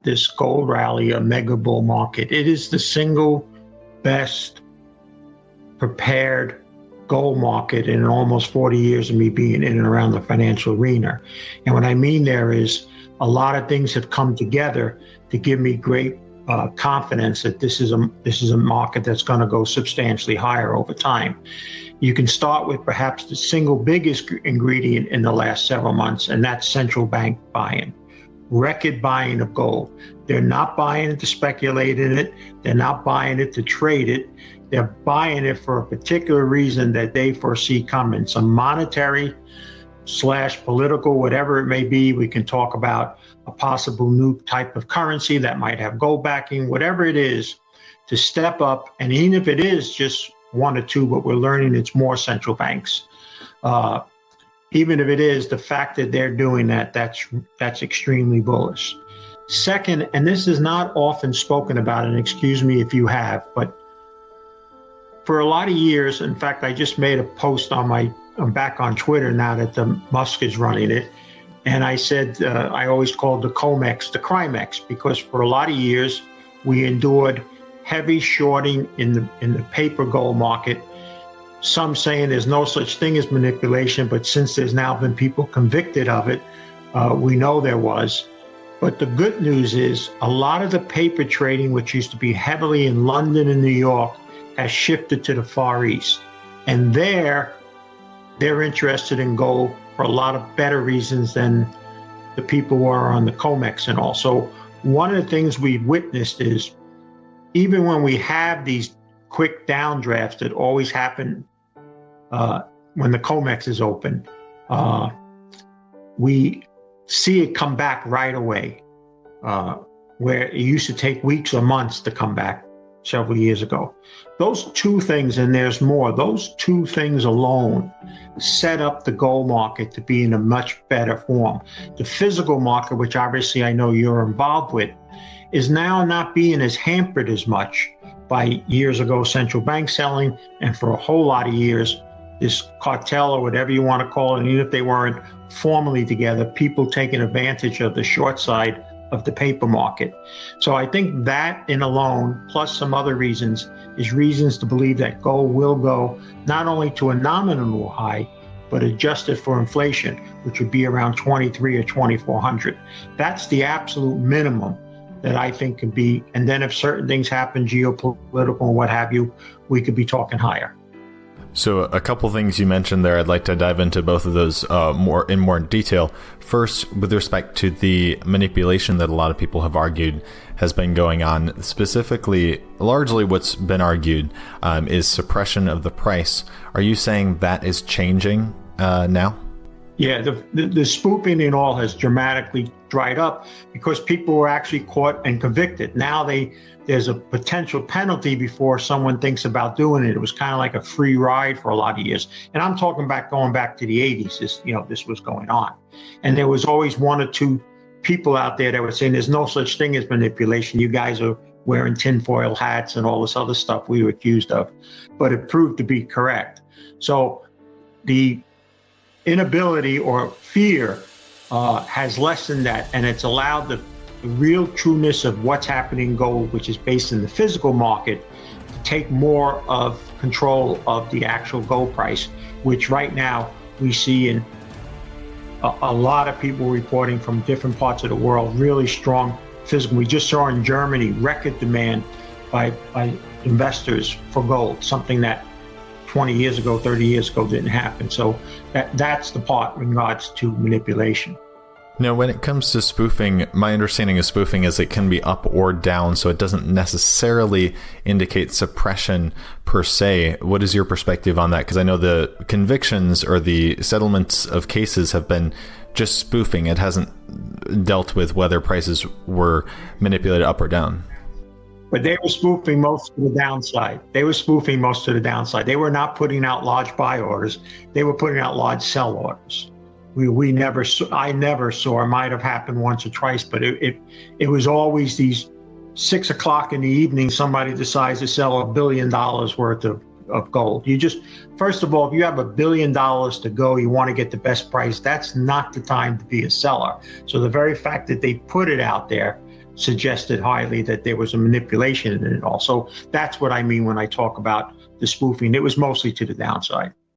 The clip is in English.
this gold rally a mega bull market. It is the single best prepared gold market in almost 40 years of me being in and around the financial arena. And what I mean there is a lot of things have come together to give me great confidence that this is a market that's going to go substantially higher over time. You can start with perhaps the single biggest ingredient in the last several months, and that's central bank buying. Record buying of gold. They're not buying it to speculate in it. They're not buying it to trade it. They're buying it for a particular reason that they foresee coming. Some monetary / political, whatever it may be. We can talk about a possible new type of currency that might have gold backing, whatever it is, to step up. And even if it is just one or two, but we're learning it's more central banks. Even if it is, the fact that they're doing that, that's extremely bullish. Second, and this is not often spoken about, and excuse me if you have, but for a lot of years, in fact, I just made a post I'm back on Twitter now that the Musk is running it. And I said, I always called the COMEX the Crimex, because for a lot of years, we endured heavy shorting in the paper gold market. Some saying there's no such thing as manipulation, but since there's now been people convicted of it, we know there was. But the good news is a lot of the paper trading, which used to be heavily in London and New York, has shifted to the Far East. And they're interested in gold for a lot of better reasons than the people who are on the COMEX and all. So one of the things we've witnessed is even when we have these quick downdrafts that always happen when the COMEX is open, we see it come back right away, where it used to take weeks or months to come back several years ago. Those two things, and there's more, those two things alone set up the gold market to be in a much better form. The physical market, which obviously I know you're involved with, is now not being as hampered as much by years ago central bank selling, and for a whole lot of years, this cartel or whatever you want to call it, and even if they weren't formally together, people taking advantage of the short side of the paper market. So I think that in alone, plus some other reasons, is reasons to believe that gold will go not only to a nominal high, but adjusted for inflation, which would be around 23 or 2,400. That's the absolute minimum that I think could be. And then if certain things happen, geopolitical and what have you, we could be talking higher. So a couple things you mentioned there, I'd like to dive into both of those more in detail. First, with respect to the manipulation that a lot of people have argued has been going on, specifically, largely what's been argued is suppression of the price. Are you saying that is changing now? Yeah, the spoofing and all has dramatically dried up because people were actually caught and convicted. Now there's a potential penalty before someone thinks about doing it. It was kind of like a free ride for a lot of years. And I'm talking going back to the 80s, this was going on. And there was always one or two people out there that were saying there's no such thing as manipulation. You guys are wearing tinfoil hats and all this other stuff we were accused of. But it proved to be correct. So the inability or fear has lessened that, and it's allowed the real trueness of what's happening in gold, which is based in the physical market, to take more of control of the actual gold price, which right now we see in a lot of people reporting from different parts of the world, really strong physical. We just saw in Germany record demand by investors for gold, something that 20 years ago, 30 years ago didn't happen. So that's the part in regards to manipulation. Now, when it comes to spoofing, my understanding of spoofing is it can be up or down, so it doesn't necessarily indicate suppression per se. What is your perspective on that? Because I know the convictions or the settlements of cases have been just spoofing. It hasn't dealt with whether prices were manipulated up or down. But they were spoofing most of the downside. They were not putting out large buy orders. They were putting out large sell orders. I never saw, it might have happened once or twice, but it was always these 6 o'clock in the evening, somebody decides to sell $1 billion worth of gold. First of all, if you have $1 billion to go, you want to get the best price. That's not the time to be a seller. So the very fact that they put it out there suggested highly that there was a manipulation in it all. So that's what I mean when I talk about the spoofing. It was mostly to the downside.